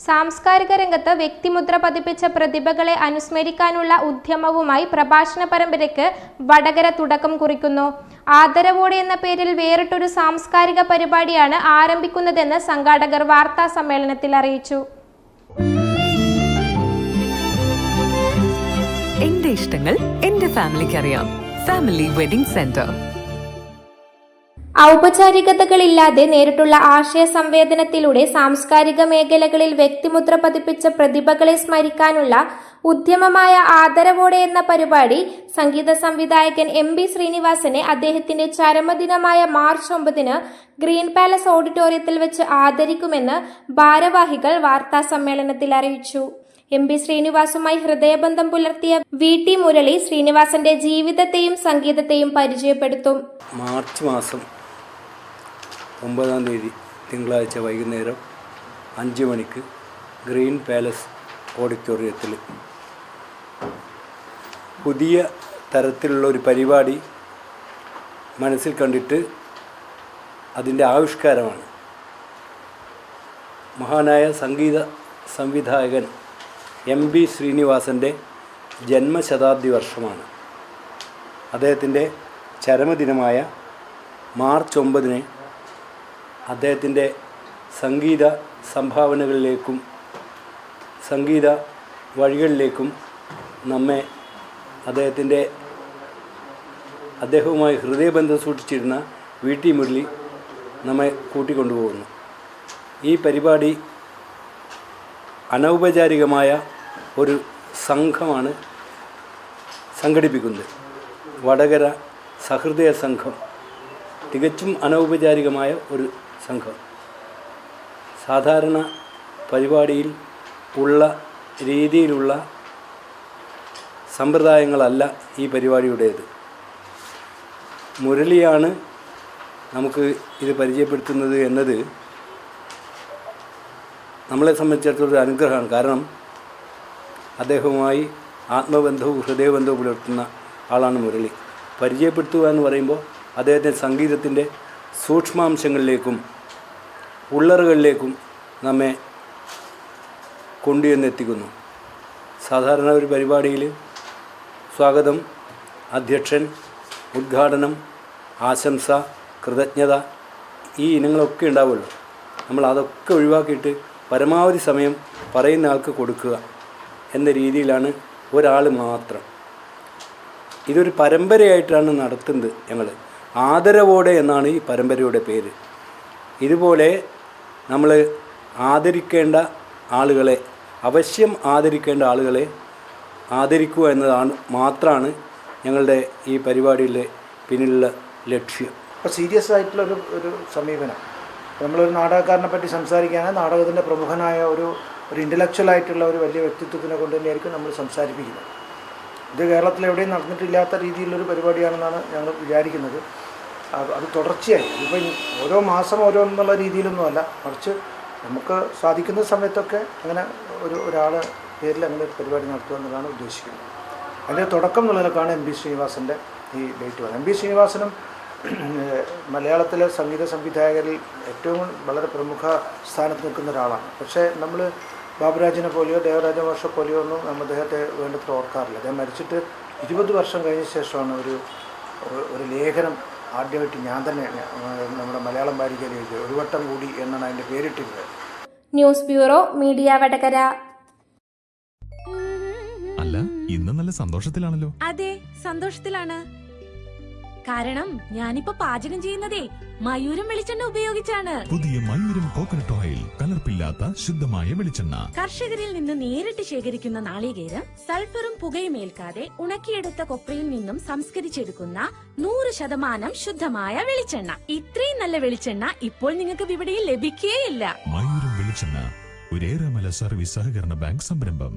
സാംസ്കാരിക രംഗത്ത് വ്യക്തിമുദ്ര പതിപ്പിച്ച പ്രതിഭകളെ അനുസ്മരിക്കാനുള്ള ഉദ്യമവുമായി പ്രഭാഷണ പരമ്പരയ്ക്ക് വടകര തുടക്കം കുറിക്കുന്നു. ആദരവോടെ എന്ന പേരിൽ വേറിട്ടൊരു സാംസ്കാരിക പരിപാടിയാണ് ആരംഭിക്കുന്നതെന്ന് സംഘാടകർ വാർത്താ സമ്മേളനത്തിൽ അറിയിച്ചു. എന്റെ ഇഷ്ടങ്ങൾ എന്റെ ഫാമിലിക്ക് അറിയാം. Family wedding centre. ഔപചാരികതകളില്ലാതെ നേരിട്ടുള്ള ആശയ സംവേദനത്തിലൂടെ സാംസ്കാരിക മേഖലകളിൽ വ്യക്തിമുദ്ര പതിപ്പിച്ച പ്രതിഭകളെ സ്മരിക്കാനുള്ള ഉദ്യമമായ ആദരവോടെ എന്ന പരിപാടി സംഗീത സംവിധായകൻ എം.ബി. ശ്രീനിവാസനെ അദ്ദേഹത്തിന്റെ ചരമദിനമായ മാർച്ച് 9 ഗ്രീൻ പാലസ് ഓഡിറ്റോറിയത്തിൽ വെച്ച് ആദരിക്കുമെന്ന് ഭാരവാഹികൾ വാർത്താ സമ്മേളനത്തിൽ അറിയിച്ചു. എം.ബി. ശ്രീനിവാസുമായി ഹൃദയബന്ധം പുലർത്തിയ വി.ടി. മുരളി ശ്രീനിവാസന്റെ ജീവിതത്തെയും സംഗീതത്തെയും പരിചയപ്പെടുത്തും. മാർച്ച് മാസം 9 തിങ്കളാഴ്ച വൈകുന്നേരം 5 മണിക്ക് ഗ്രീൻ പാലസ് ഓഡിറ്റോറിയത്തിൽ പുതിയ തരത്തിലുള്ള ഒരു പരിപാടി മനസ്സിൽ കണ്ടിട്ട് അതിൻ്റെ ആവിഷ്കാരമാണ്. മഹാനായ സംഗീത സംവിധായകൻ എം.ബി. ശ്രീനിവാസൻ്റെ ജന്മശതാബ്ദി വർഷമാണ്. അദ്ദേഹത്തിൻ്റെ ചരമദിനമായ മാർച്ച് 9 അദ്ദേഹത്തിൻ്റെ സംഗീത സംഭാവനകളിലേക്കും സംഗീത വഴികളിലേക്കും നമ്മെ അദ്ദേഹവുമായി ഹൃദയബന്ധം സൂക്ഷിച്ചിരുന്ന വി.ടി. മുരളി നമ്മെ കൂട്ടിക്കൊണ്ടുപോകുന്നു. ഈ പരിപാടി അനൗപചാരികമായ ഒരു സംഘമാണ് സംഘടിപ്പിക്കുന്നത്. വടകര സഹൃദയ സംഘം, തികച്ചും അനൗപചാരികമായ ഒരു സംഘം. സാധാരണ പരിപാടിയിൽ ഉള്ള രീതിയിലുള്ള സമ്പ്രദായങ്ങളല്ല ഈ പരിപാടിയുടേത്. മുരളിയാണ് നമുക്ക് ഇത് പരിചയപ്പെടുത്തുന്നത് എന്നത് നമ്മളെ സംബന്ധിച്ചിടത്തോളം ഒരു അനുഗ്രഹമാണ്. കാരണം അദ്ദേഹവുമായി ആത്മബന്ധവും ഹൃദയബന്ധവും പുലർത്തുന്ന ആളാണ് മുരളി. പരിചയപ്പെടുത്തുക എന്ന് പറയുമ്പോൾ അദ്ദേഹത്തിൻ്റെ സംഗീതത്തിൻ്റെ സൂക്ഷ്മാംശങ്ങളിലേക്കും ഉള്ളറുകളിലേക്കും നമ്മെ കൊണ്ടുവന്നെത്തിക്കുന്നു. സാധാരണ ഒരു പരിപാടിയിൽ സ്വാഗതം, അധ്യക്ഷൻ, ഉദ്ഘാടനം, ആശംസ, കൃതജ്ഞത ഈ ഇനങ്ങളൊക്കെ ഉണ്ടാവുമല്ലോ. നമ്മൾ അതൊക്കെ ഒഴിവാക്കിയിട്ട് പരമാവധി സമയം പറയുന്ന ആൾക്ക് കൊടുക്കുക എന്ന രീതിയിലാണ് ഒരാൾ മാത്രം. ഇതൊരു പരമ്പരയായിട്ടാണ് നടത്തുന്നത്. ഞങ്ങൾ ആദരവോടെ എന്നാണ് ഈ പരമ്പരയുടെ പേര്. ഇതുപോലെ നമ്മൾ ആദരിക്കേണ്ട ആളുകളെ, അവശ്യം ആദരിക്കേണ്ട ആളുകളെ ആദരിക്കുക എന്നതാണ് മാത്രമാണ് ഞങ്ങളുടെ ഈ പരിപാടിയിലെ പിന്നിലുള്ള ലക്ഷ്യം. അപ്പോൾ സീരിയസ് ആയിട്ടുള്ള ഒരു സമീപനം. നമ്മളൊരു നാടകക്കാരനെ പറ്റി സംസാരിക്കുകയാണെങ്കിൽ നാടകത്തിൻ്റെ പ്രമുഖനായ ഒരു ഇൻ്റലക്ച്വൽ ആയിട്ടുള്ള ഒരു വലിയ വ്യക്തിത്വത്തിനെ കൊണ്ട് തന്നെയായിരിക്കും നമ്മൾ സംസാരിപ്പിക്കുന്നത്. ഇത് കേരളത്തിൽ എവിടെയും നടന്നിട്ടില്ലാത്ത രീതിയിലുള്ളൊരു പരിപാടിയാണെന്നാണ് ഞങ്ങൾ വിചാരിക്കുന്നത്. അത് തുടർച്ചയായി ഇപ്പം ഓരോ മാസം ഓരോന്നുള്ള രീതിയിലൊന്നുമല്ല, മറിച്ച് നമുക്ക് സാധിക്കുന്ന സമയത്തൊക്കെ അങ്ങനെ ഒരാൾ പേരിൽ അങ്ങനെ ഒരു പരിപാടി നടത്തുക എന്നതാണ് ഉദ്ദേശിക്കുന്നത്. അതിൻ്റെ തുടക്കം എന്നുള്ളതിനൊക്കെയാണ് എം.ബി. ശ്രീനിവാസൻ്റെ ഈ ഡേറ്റ് വന്നത്. എം.ബി. ശ്രീനിവാസനും മലയാളത്തിലെ സംഗീത സംവിധായകരിൽ ഏറ്റവും വളരെ പ്രമുഖ സ്ഥാനത്ത് നിൽക്കുന്ന ഒരാളാണ്. പക്ഷേ നമ്മൾ ബാബുരാജിനെ പോലെയോ ദേവരാജ മാഷെ പോലെയോ ഒന്നും നമ്മൾ അദ്ദേഹത്തെ വേണ്ടത്ര ഓർക്കാറില്ല. അദ്ദേഹം മരിച്ചിട്ട് 20 വർഷം കഴിഞ്ഞ ശേഷമാണ് ഒരു ലേഖനം ആദ്യമായിട്ട് ഞാൻ തന്നെ നമ്മുടെ മലയാളം വാരികയിൽ എഴുതിയത്. ഒരു വട്ടം കൂടി എന്നാണ് അതിൻ്റെ പേരിട്ടിരുന്നത്. News bureau, media Vadakara. അല്ല, ഇന്ന് നല്ല സന്തോഷത്തിലാണല്ലോ. അതെ, സന്തോഷത്തിലാണ്. കാരണം ഞാനിപ്പോ പാചകം ചെയ്യുന്നതേ മയൂരം വെളിച്ചെണ്ണ ഉപയോഗിച്ചാണ്. പുതിയ മയൂരം കോക്കനട്ട് ഓയിൽ, കലർപ്പില്ലാത്ത ശുദ്ധമായ വെളിച്ചെണ്ണ. കർഷകരിൽ നിന്ന് നേരിട്ട് ശേഖരിക്കുന്ന നാളികേരം സൾഫറും പുകയും ഏൽക്കാതെ ഉണക്കിയെടുത്ത കൊപ്രയിൽ നിന്നും സംസ്കരിച്ചെടുക്കുന്ന 100% ശുദ്ധമായ വെളിച്ചെണ്ണ. ഇത്രയും നല്ല വെളിച്ചെണ്ണ ഇപ്പോൾ നിങ്ങൾക്ക് വിപണിയിൽ ലഭിക്കുകയില്ല. മയൂരം വെളിച്ചെണ്ണ, ഒരു ഏറെമല സർവീസ് സഹകരണ ബാങ്ക് സംരംഭം.